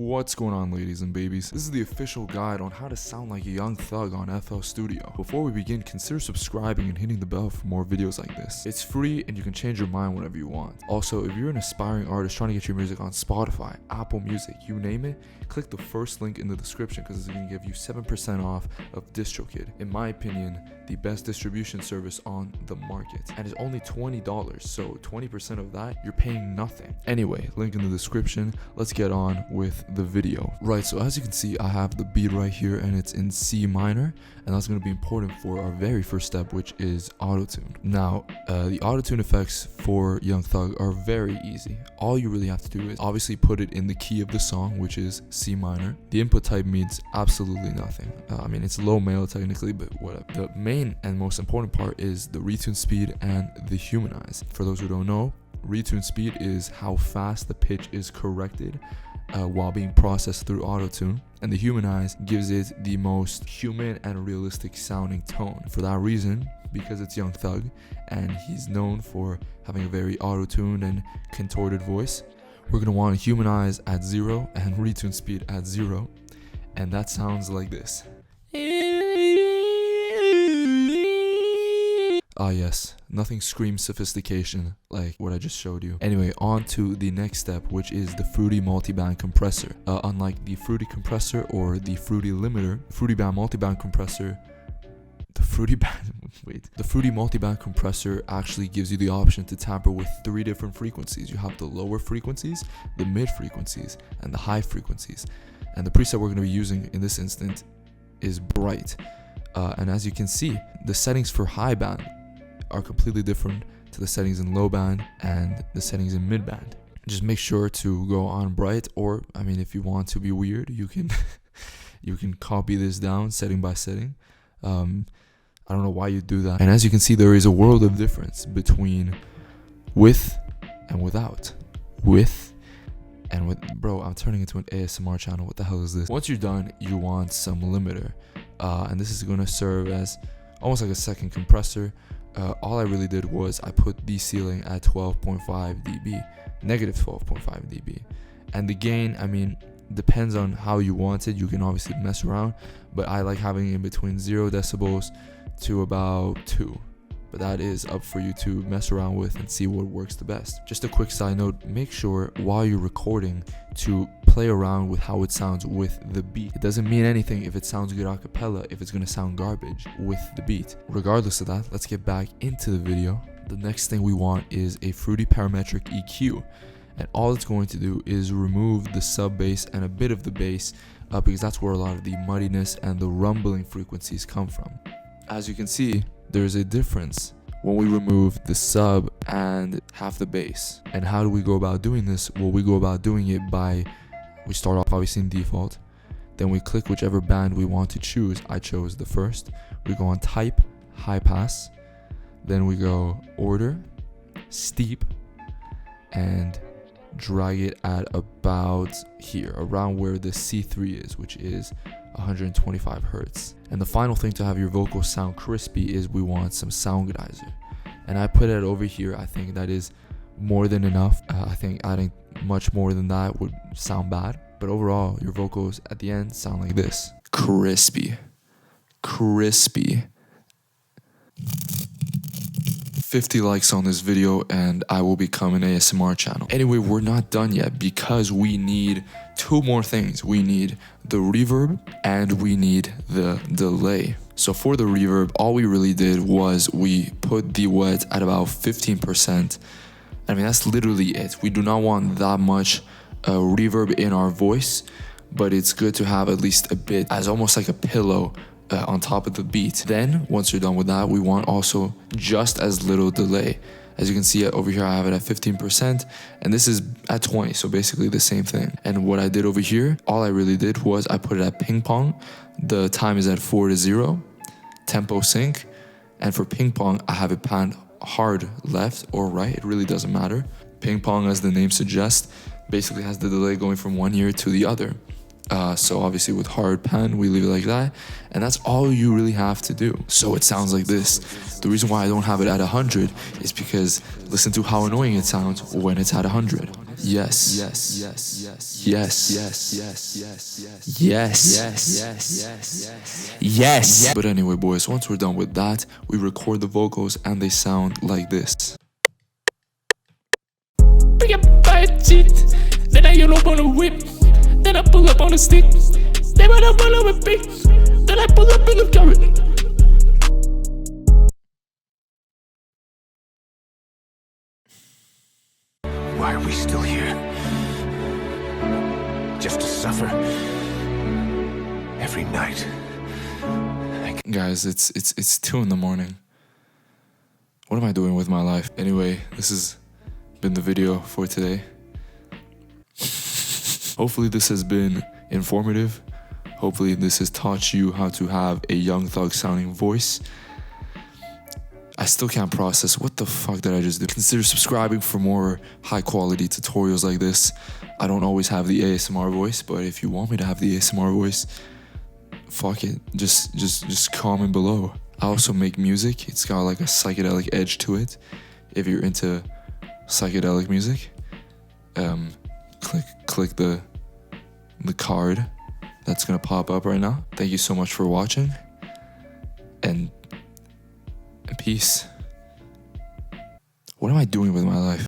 What's going on, ladies and babies? This is the official guide on how to sound like a young thug on FL Studio. Before we begin, consider subscribing and hitting the bell for more videos like this. It's free and you can change your mind whenever you want. Also, if you're an aspiring artist trying to get your music on Spotify, Apple Music, you name it, click the first link in the description because it's going to give you 7% off of DistroKid. In my opinion, the best distribution service on the market. And it's only $20, so 20% of that, you're paying nothing. Anyway, link in the description. Let's get on with the video. Right, so as you can see, I have the beat right here and it's in C minor, and that's going to be important for our very first step, which is autotune. Now, the autotune effects for Young Thug are very easy. All you really have to do is obviously put it in the key of the song, which is C minor. The input type means absolutely nothing. I mean, it's low male technically, but whatever. The main and most important part is the retune speed and the humanize. For those who don't know, retune speed is how fast the pitch is corrected while being processed through autotune, and the humanize gives it the most human and realistic sounding tone. For that reason, because it's Young Thug and he's known for having a very auto-tuned and contorted voice, we're going to want to humanize at 0 and retune speed at 0, and that sounds like this. Ah yes, nothing screams sophistication like what I just showed you. Anyway, on to the next step, which is the Fruity Multiband Compressor. Unlike the Fruity Compressor or the Fruity Limiter, Fruity Band Multiband Compressor, the Fruity Multiband Compressor actually gives you the option to tamper with 3 different frequencies. You have the lower frequencies, the mid frequencies, and the high frequencies. And the preset we're going to be using in this instant is Bright. And as you can see, the settings for high band are completely different to the settings in low band and the settings in mid band. Just make sure to go on Bright, or I mean, if you want to be weird, you can you can copy this down setting by setting. I don't know why you do that. And as you can see, there is a world of difference between with and without. With and with. Bro, I'm turning into an ASMR channel. What the hell is this? Once you're done, you want some limiter, and this is going to serve as almost like a second compressor. All I really did was I put the ceiling at 12.5 dB, negative 12.5 dB. And the gain, I mean, depends on how you want it. You can obviously mess around, but I like having it in between 0 decibels to about 2. But that is up for you to mess around with and see what works the best. Just a quick side note, make sure while you're recording to play around with how it sounds with the beat. It doesn't mean anything if it sounds good a cappella if it's going to sound garbage with the beat. Regardless of that, let's get back into the video. The next thing we want is a Fruity Parametric EQ. And all it's going to do is remove the sub bass and a bit of the bass, because that's where a lot of the muddiness and the rumbling frequencies come from. As you can see, there's a difference when we remove the sub and half the bass. And how do we go about doing this? Well, we go about doing it by, we start off obviously in default, then we click whichever band we want to choose. I chose the first. We go on type, high pass, then we go order, steep, and drag it at about here, around where the C3 is, which is 125 hertz. And the final thing to have your vocals sound crispy is we want some Soundgodizer, and I put it over here. I think that is more than enough. I think adding much more than that would sound bad, but overall your vocals at the end sound like this: crispy, crispy. 50 likes on this video and I will become an ASMR channel. Anyway, we're not done yet because we need 2 more things. We need the reverb and we need the delay. So for the reverb, all we really did was we put the wet at about 15%. I mean, that's literally it. We do not want that much reverb in our voice, but it's good to have at least a bit as almost like a pillow on top of the beat. Then once you're done with that, we want also just as little delay. As you can see over here, I have it at 15% and this is at 20, so basically the same thing. And what I did over here, all I really did was I put it at ping pong. The time is at 4:0, tempo sync, and for ping pong I have it panned hard left or right, it really doesn't matter. Ping pong, as the name suggests, basically has the delay going from one ear to the other. So obviously with hard pan, we leave it like that, and that's all you really have to do. So it sounds like this. The reason why I don't have it at 100 is because listen to how annoying it sounds when it's at 100. Yes. But anyway, boys, once we're done with that, we record the vocals and they sound like this. Bring it by a cheat, then I yell up on a whip, then I pull up on a stick, then I pull up a big, then I pull up in a carrot. Why are we still here? Just to suffer every night. Guys, it's 2 in the morning. What am I doing with my life? Anyway, this has been the video for today. Hopefully this has been informative. Hopefully this has taught you how to have a Young Thug sounding voice. I still can't process what the fuck did I just do. Consider subscribing for more high quality tutorials like this. I don't always have the ASMR voice, but if you want me to have the ASMR voice, fuck it, just comment below. I also make music. It's got like a psychedelic edge to it. If you're into psychedelic music, click the card that's gonna pop up right now. Thank you so much for watching, and peace. What am I doing with my life?